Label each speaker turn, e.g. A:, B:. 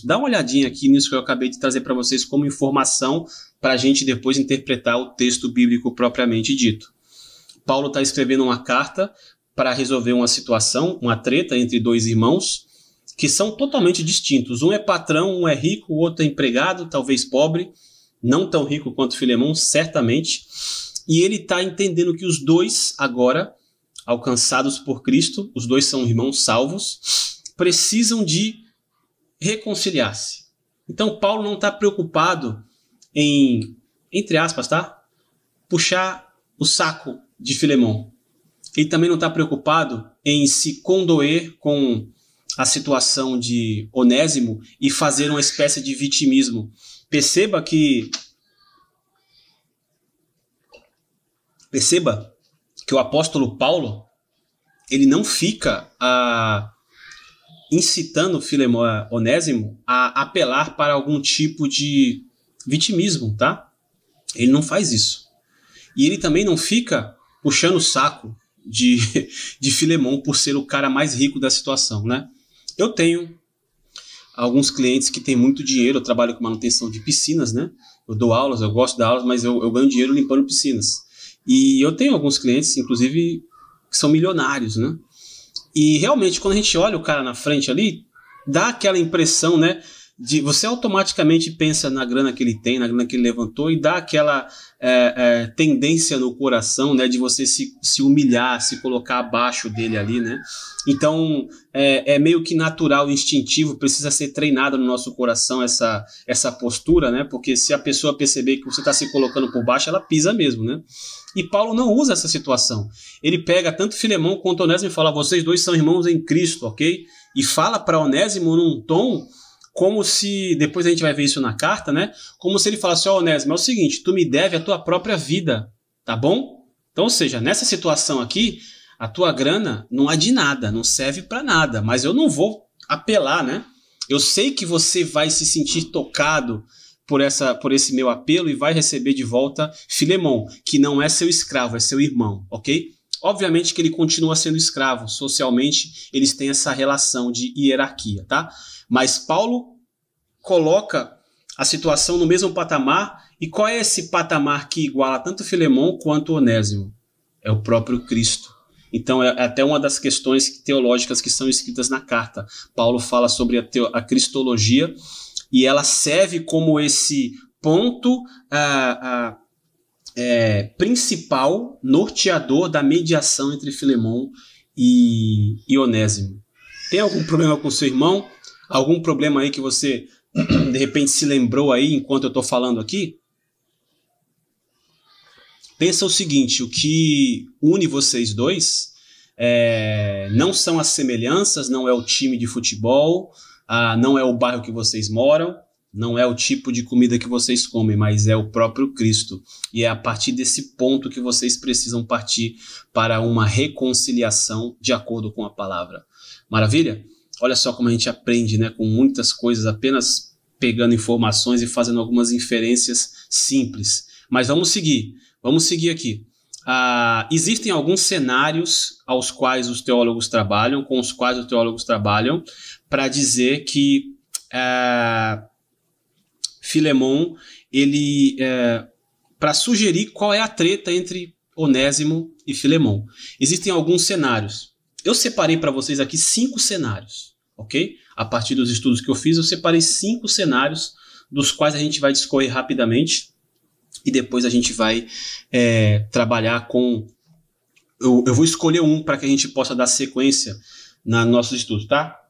A: Dá uma olhadinha aqui nisso que eu acabei de trazer para vocês como informação para a gente depois interpretar o texto bíblico propriamente dito. Paulo está escrevendo uma carta para resolver uma situação, uma treta entre dois irmãos que são totalmente distintos. Um é patrão, um é rico, o outro é empregado, talvez pobre, não tão rico quanto Filemão, certamente. E ele está entendendo que os dois agora, alcançados por Cristo, os dois são irmãos salvos, precisam de reconciliar-se. Então Paulo não está preocupado em, entre aspas, tá? Puxar o saco de Filemão. Ele também não está preocupado em se condoer com a situação de Onésimo e fazer uma espécie de vitimismo. Perceba que o apóstolo Paulo, ele não fica incitando Onésimo a apelar para algum tipo de vitimismo, tá? Ele não faz isso. E ele também não fica puxando o saco de Filemão por ser o cara mais rico da situação, né? Eu tenho alguns clientes que têm muito dinheiro, eu trabalho com manutenção de piscinas, né? Eu dou aulas, eu gosto de dar aulas, mas eu ganho dinheiro limpando piscinas. E eu tenho alguns clientes, inclusive, que são milionários, né? E realmente, quando a gente olha o cara na frente ali, dá aquela impressão, né? Você automaticamente pensa na grana que ele tem, na grana que ele levantou, e dá aquela tendência no coração, né? De você se humilhar, se colocar abaixo dele ali, né? Então, é meio que natural, instintivo, precisa ser treinado no nosso coração essa postura, né? Porque se a pessoa perceber que você está se colocando por baixo, ela pisa mesmo, né? E Paulo não usa essa situação. Ele pega tanto Filemão quanto Onésimo e fala: vocês dois são irmãos em Cristo, ok? E fala para Onésimo num tom como se, depois a gente vai ver isso na carta, né? Como se ele falasse: ó, Onésimo, é o seguinte, tu me deve a tua própria vida, tá bom? Então, ou seja, nessa situação aqui, a tua grana não é de nada, não serve para nada, mas eu não vou apelar, né? Eu sei que você vai se sentir tocado por esse meu apelo e vai receber de volta Filemão, que não é seu escravo, é seu irmão, ok? Obviamente que ele continua sendo escravo, socialmente eles têm essa relação de hierarquia, tá? Mas Paulo coloca a situação no mesmo patamar, e qual é esse patamar que iguala tanto Filemão quanto Onésimo? É o próprio Cristo. Então é até uma das questões teológicas que são escritas na carta. Paulo fala sobre a cristologia, e ela serve como esse ponto principal, norteador da mediação entre Filemão e Onésimo. Tem algum problema com seu irmão? Algum problema aí que você, de repente, se lembrou aí enquanto eu estou falando aqui? Pensa o seguinte: o que une vocês dois não são as semelhanças, não é o time de futebol, não é o bairro que vocês moram, não é o tipo de comida que vocês comem, mas é o próprio Cristo. E é a partir desse ponto que vocês precisam partir para uma reconciliação de acordo com a palavra. Maravilha? Olha só como a gente aprende, né, com muitas coisas, apenas pegando informações e fazendo algumas inferências simples. Mas vamos seguir aqui. Existem alguns cenários aos quais os teólogos trabalham, com os quais os teólogos trabalham, para dizer que Filemão, para sugerir qual é a treta entre Onésimo e Filemão. Existem alguns cenários. Eu separei para vocês aqui 5 cenários, ok? A partir dos estudos que eu fiz, eu separei 5 cenários, dos quais a gente vai discorrer rapidamente, e depois a gente vai trabalhar com... Eu vou escolher um para que a gente possa dar sequência nos nossos estudos, tá?